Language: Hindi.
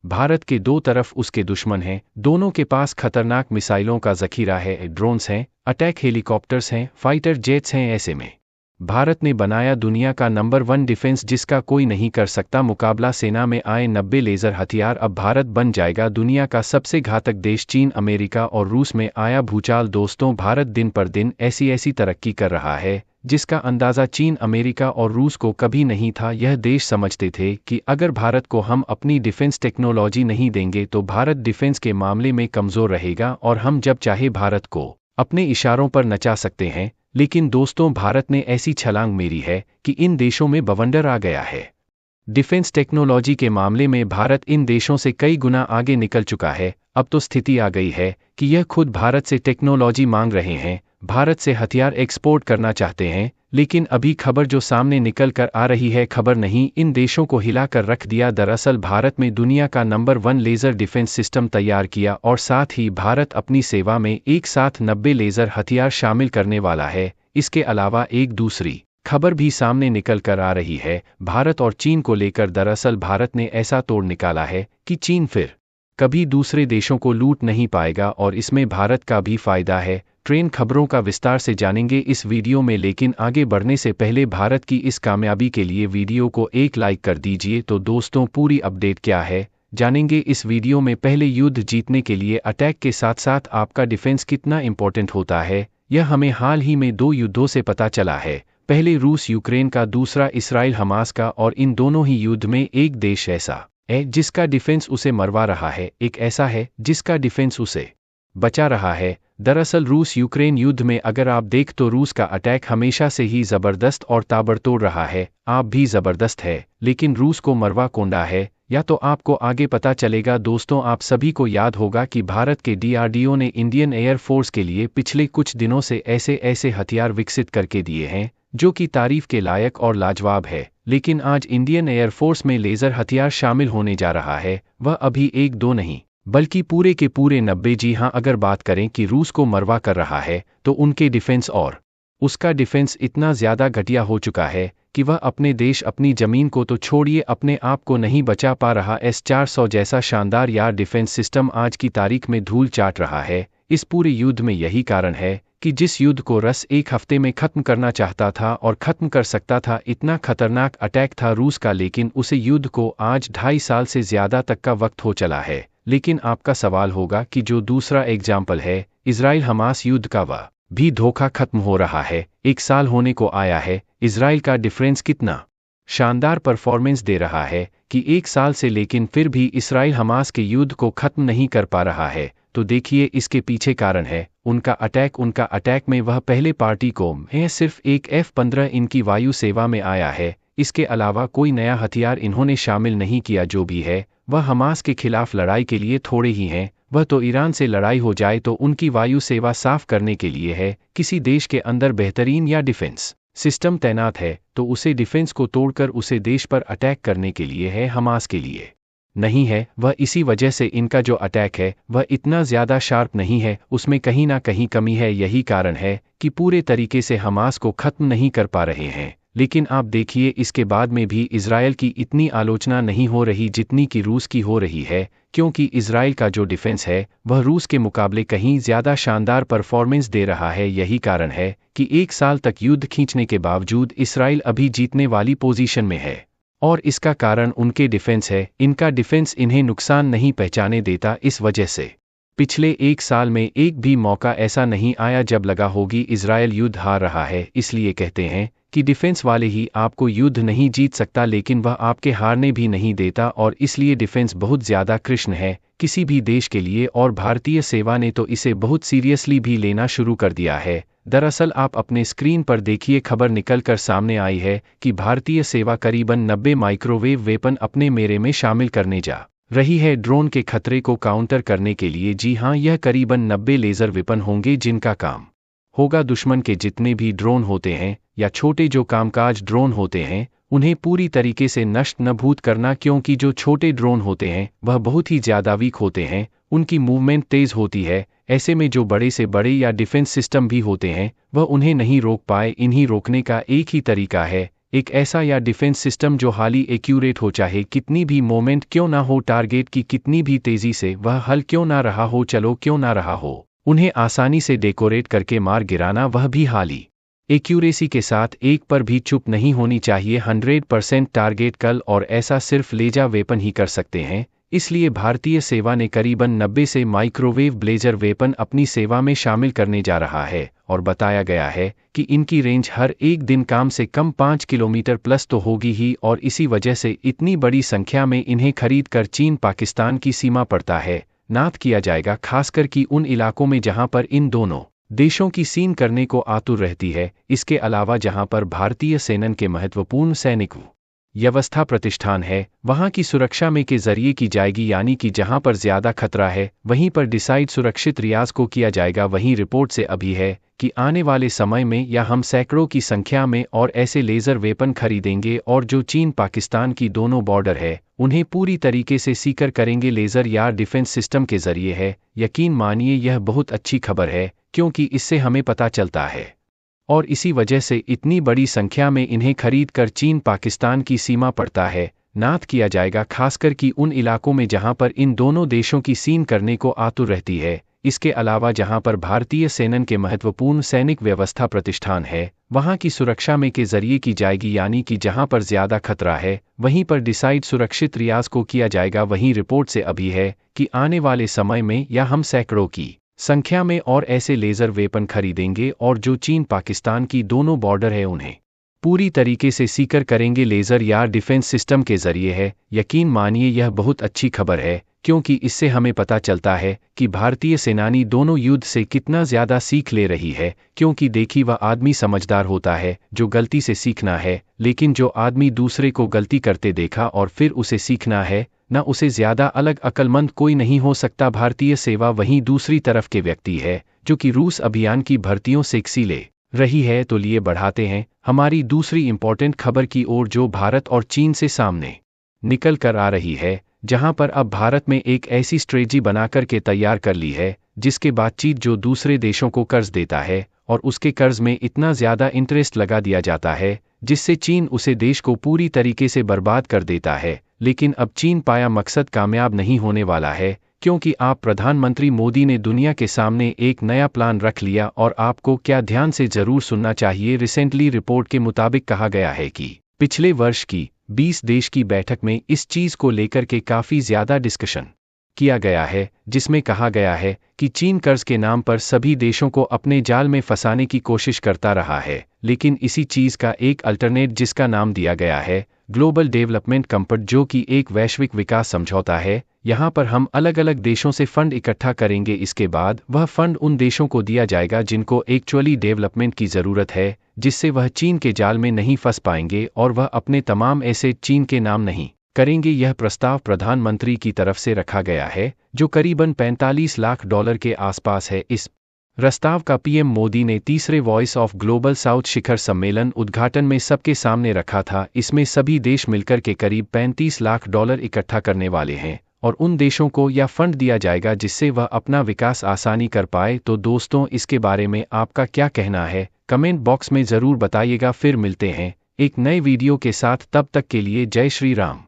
भारत के दो तरफ उसके दुश्मन हैं, दोनों के पास खतरनाक मिसाइलों का जखीरा है, ड्रोन्स हैं, अटैक हेलीकॉप्टर्स हैं, फाइटर जेट्स हैं। ऐसे में भारत ने बनाया दुनिया का नंबर 1 डिफेंस जिसका कोई नहीं कर सकता मुकाबला। सेना में आए 90 लेज़र हथियार, अब भारत बन जाएगा दुनिया का सबसे घातक देश। चीन, अमेरिका और रूस में आया भूचाल। दोस्तों, भारत दिन पर दिन ऐसी तरक्की कर रहा है जिसका अंदाज़ा चीन, अमेरिका और रूस को कभी नहीं था। यह देश समझते थे कि अगर भारत को हम अपनी डिफेंस टेक्नोलॉजी नहीं देंगे तो भारत डिफेंस के मामले में कमज़ोर रहेगा और हम जब चाहे भारत को अपने इशारों पर नचा सकते हैं। लेकिन दोस्तों, भारत ने ऐसी छलांग मारी है कि इन देशों में बवंडर आ गया है। डिफेंस टेक्नोलॉजी के मामले में भारत इन देशों से कई गुना आगे निकल चुका है। अब तो स्थिति आ गई है कि यह खुद भारत से टेक्नोलॉजी मांग रहे हैं, भारत से हथियार एक्सपोर्ट करना चाहते हैं। लेकिन अभी खबर जो सामने निकल कर आ रही है, खबर नहीं, इन देशों को हिलाकर रख दिया। दरअसल भारत में दुनिया का नंबर 1 लेज़र डिफेंस सिस्टम तैयार किया और साथ ही भारत अपनी सेवा में एक साथ 90 लेज़र हथियार शामिल करने वाला है। इसके अलावा एक दूसरी खबर भी सामने निकल कर आ रही है भारत और चीन को लेकर। दरअसल भारत ने ऐसा तोड़ निकाला है कि चीन फिर कभी दूसरे देशों को लूट नहीं पाएगा और इसमें भारत का भी फायदा है। ट्रेन खबरों का विस्तार से जानेंगे इस वीडियो में, लेकिन आगे बढ़ने से पहले भारत की इस कामयाबी के लिए वीडियो को एक लाइक कर दीजिए। तो दोस्तों, पूरी अपडेट क्या है जानेंगे इस वीडियो में। पहले, युद्ध जीतने के लिए अटैक के साथ साथ आपका डिफेंस कितना इंपॉर्टेंट होता है, यह हमें हाल ही में 2 युद्धों से पता चला है। पहले रूस यूक्रेन का, दूसरा इसराइल हमास का। और इन दोनों ही युद्ध में एक देश ऐसा है जिसका डिफेंस उसे मरवा रहा है, एक ऐसा है जिसका डिफेंस उसे बचा रहा है। दरअसल रूस यूक्रेन युद्ध में अगर आप देख तो रूस का अटैक हमेशा से ही ज़बरदस्त और ताबड़तोड़ रहा है। आप भी ज़बरदस्त है, लेकिन रूस को मरवा कोंडा है, या तो आपको आगे पता चलेगा। दोस्तों, आप सभी को याद होगा कि भारत के DRDO ने इंडियन एयर फोर्स के लिए पिछले कुछ दिनों से ऐसे हथियार विकसित करके दिए हैं जो कि तारीफ के लायक और लाजवाब है। लेकिन आज इंडियन एयर फोर्स में लेज़र हथियार शामिल होने जा रहा है, वह अभी 1-2 नहीं बल्कि पूरे के पूरे 90। जी हाँ, अगर बात करें कि रूस को मरवा कर रहा है तो उनके डिफेंस और उसका डिफेंस इतना ज़्यादा घटिया हो चुका है कि वह अपने देश, अपनी ज़मीन को तो छोड़िए, अपने आप को नहीं बचा पा रहा। S-400 जैसा शानदार यार डिफेंस सिस्टम आज की तारीख में धूल चाट रहा है। इस पूरे युद्ध में यही कारण है कि जिस युद्ध को रस 1 हफ्ते में ख़त्म करना चाहता था और ख़त्म कर सकता था, इतना खतरनाक अटैक था रूस का, लेकिन उसे युद्ध को आज 2.5 साल से ज़्यादा तक का वक्त हो चला है। लेकिन आपका सवाल होगा कि जो दूसरा एग्जाम्पल है इजराइल हमास युद्ध का, वह भी धोखा खत्म हो रहा है। 1 साल होने को आया है, इजराइल का डिफेंस कितना शानदार परफॉर्मेंस दे रहा है कि 1 साल से, लेकिन फिर भी इजराइल हमास के युद्ध को खत्म नहीं कर पा रहा है। तो देखिए, इसके पीछे कारण है उनका अटैक में वह पहले पार्टी को है, सिर्फ एक F-15 इनकी वायु सेवा में आया है। इसके अलावा कोई नया हथियार इन्होंने शामिल नहीं किया। जो भी है वह हमास के खिलाफ लड़ाई के लिए थोड़े ही हैं, वह तो ईरान से लड़ाई हो जाए तो उनकी वायु सेवा साफ करने के लिए है। किसी देश के अंदर बेहतरीन या डिफेंस सिस्टम तैनात है तो उसे डिफेंस को तोड़कर उसे देश पर अटैक करने के लिए है, हमास के लिए नहीं है। वह इसी वजह से इनका जो अटैक है वह इतना ज़्यादा शार्प नहीं है, उसमें कहीं ना कहीं कमी है। यही कारण है कि पूरे तरीके से हमास को ख़त्म नहीं कर पा रहे हैं। लेकिन आप देखिए, इसके बाद में भी इजराइल की इतनी आलोचना नहीं हो रही जितनी कि रूस की हो रही है, क्योंकि इजराइल का जो डिफेंस है वह रूस के मुकाबले कहीं ज़्यादा शानदार परफॉर्मेंस दे रहा है। यही कारण है कि 1 साल तक युद्ध खींचने के बावजूद इजराइल अभी जीतने वाली पोजीशन में है, और इसका कारण उनके डिफेंस है। इनका डिफेंस इन्हें नुकसान नहीं पहुंचाने देता। इस वजह से पिछले 1 साल में एक भी मौका ऐसा नहीं आया जब लगा होगी इजराइल युद्ध हार रहा है। इसलिए कहते हैं कि डिफेंस वाले ही आपको युद्ध नहीं जीत सकता, लेकिन वह आपके हारने भी नहीं देता, और इसलिए डिफेंस बहुत ज़्यादा कृष्ण है किसी भी देश के लिए। और भारतीय सेवा ने तो इसे बहुत सीरियसली भी लेना शुरू कर दिया है। दरअसल आप अपने स्क्रीन पर देखिए, खबर निकल कर सामने आई है कि भारतीय सेवा करीबन 90 माइक्रोवेव वेपन अपने मेरे में शामिल करने जा रही है ड्रोन के खतरे को काउंटर करने के लिए। जी हाँ, यह करीबन 90 लेज़र वेपन होंगे जिनका काम होगा दुश्मन के जितने भी ड्रोन होते हैं या छोटे जो कामकाज ड्रोन होते हैं उन्हें पूरी तरीके से नष्ट न भूत करना, क्योंकि जो छोटे ड्रोन होते हैं वह बहुत ही ज़्यादा वीक होते हैं, उनकी मूवमेंट तेज़ होती है। ऐसे में जो बड़े से बड़े या डिफेंस सिस्टम भी होते हैं वह उन्हें नहीं रोक पाए। इन्हीं रोकने का एक ही तरीका है, एक ऐसा या डिफेंस सिस्टम जो हाली एक्यूरेट हो, चाहे कितनी भी मोमेंट क्यों ना हो, टारगेट की कितनी भी तेजी से वह हल क्यों ना रहा हो, चलो क्यों ना रहा हो, उन्हें आसानी से डेकोरेट करके मार गिराना, वह भी हाली एक्यूरेसी के साथ। एक पर भी चुप नहीं होनी चाहिए, 100% टारगेट कल, और ऐसा सिर्फ लेजा वेपन ही कर सकते हैं। इसलिए भारतीय सेवा ने करीबन 90 से माइक्रोवेव ब्लेजर वेपन अपनी सेवा में शामिल करने जा रहा है, और बताया गया है कि इनकी रेंज हर एक दिन कम से कम 5 किलोमीटर प्लस तो होगी ही, और इसी वजह से इतनी बड़ी संख्या में इन्हें खरीद कर चीन पाकिस्तान की सीमा पड़ता है नाथ किया जाएगा, खासकर कि उन इलाकों में जहां पर इन दोनों देशों की सीन करने को आतुर रहती है। इसके अलावा जहां पर भारतीय सेना के महत्वपूर्ण सैनिक व्यवस्था प्रतिष्ठान है, वहां की सुरक्षा में के जरिए की जाएगी, यानी कि जहां पर ज्यादा खतरा है वहीं पर डिसाइड सुरक्षित रियाज को किया जाएगा। वहीं रिपोर्ट से अभी है कि आने वाले समय में या हम सैकड़ों की संख्या में और ऐसे लेजर वेपन खरीदेंगे, और जो चीन पाकिस्तान की दोनों बॉर्डर है उन्हें पूरी तरीके से सीकर करेंगे लेजर या डिफेंस सिस्टम के जरिए है। यकीन मानिए यह बहुत अच्छी खबर है, क्योंकि इससे हमें पता चलता है, और इसी वजह से इतनी बड़ी संख्या में इन्हें खरीद कर चीन पाकिस्तान की सीमा पड़ता है नाथ किया जाएगा, खासकर कि उन इलाकों में जहां पर इन दोनों देशों की सीन करने को आतुर रहती है। इसके अलावा जहां पर भारतीय सेना के महत्वपूर्ण सैनिक व्यवस्था प्रतिष्ठान है, वहां की सुरक्षा में के जरिए की जाएगी, यानी कि जहां पर ज्यादा खतरा है वहीं पर डिसाइड सुरक्षित रियाज को किया जाएगा। वहीं रिपोर्ट से अभी है कि आने वाले समय में या हम सैकड़ों की संख्या में और ऐसे लेजर वेपन खरीदेंगे, और जो चीन पाकिस्तान की दोनों बॉर्डर है उन्हें पूरी तरीके से सीकर करेंगे लेजर या डिफेंस सिस्टम के जरिए है। यकीन मानिए यह बहुत अच्छी खबर है, क्योंकि इससे हमें पता चलता है कि भारतीय सेनानी दोनों युद्ध से कितना ज्यादा सीख ले रही है। क्योंकि देखी, वह आदमी समझदार होता है जो गलती से सीखना है, लेकिन जो आदमी दूसरे को गलती करते देखा और फिर उसे सीखना है, न उसे ज्यादा अलग अक्लमंद कोई नहीं हो सकता। भारतीय सेवा वहीं दूसरी तरफ के व्यक्ति है जो कि रूस अभियान की भर्तियों से ले रही है। तो लिए बढ़ाते हैं हमारी दूसरी इंपॉर्टेंट खबर की ओर, जो भारत और चीन से सामने निकल कर आ रही है, जहां पर अब भारत में एक ऐसी स्ट्रेटजी बनाकर के तैयार कर ली है जिसके बातचीत जो दूसरे देशों को कर्ज देता है, और उसके कर्ज में इतना ज्यादा इंटरेस्ट लगा दिया जाता है जिससे चीन उसे देश को पूरी तरीके से बर्बाद कर देता है। लेकिन अब चीन पाया मकसद कामयाब नहीं होने वाला है, क्योंकि आप प्रधानमंत्री मोदी ने दुनिया के सामने एक नया प्लान रख लिया, और आपको क्या ध्यान से जरूर सुनना चाहिए। रिसेंटली रिपोर्ट के मुताबिक कहा गया है कि पिछले वर्ष की 20 देश की बैठक में इस चीज को लेकर के काफी ज्यादा डिस्कशन किया गया है, जिसमें कहा गया है कि चीन कर्ज के नाम पर सभी देशों को अपने जाल में फंसाने की कोशिश करता रहा है। लेकिन इसी चीज का एक अल्टरनेट जिसका नाम दिया गया है ग्लोबल डेवलपमेंट कंपैक्ट, जो कि एक वैश्विक विकास समझौता है। यहाँ पर हम अलग अलग देशों से फंड इकट्ठा करेंगे, इसके बाद वह फंड उन देशों को दिया जाएगा जिनको एक्चुअली डेवलपमेंट की जरूरत है, जिससे वह चीन के जाल में नहीं फंस पाएंगे और वह अपने तमाम एसेट चीन के नाम नहीं करेंगे। यह प्रस्ताव प्रधानमंत्री की तरफ से रखा गया है, जो करीबन $45 लाख के आसपास है। इस प्रस्ताव का पीएम मोदी ने तीसरे वॉइस ऑफ ग्लोबल साउथ शिखर सम्मेलन उद्घाटन में सबके सामने रखा था। इसमें सभी देश मिलकर के करीब $35 लाख इकट्ठा करने वाले हैं, और उन देशों को यह फंड दिया जाएगा जिससे वह अपना विकास आसानी कर पाए। तो दोस्तों, इसके बारे में आपका क्या कहना है, कमेंट बॉक्स में जरूर बताइएगा। फिर मिलते हैं एक नए वीडियो के साथ, तब तक के लिए जय श्री राम।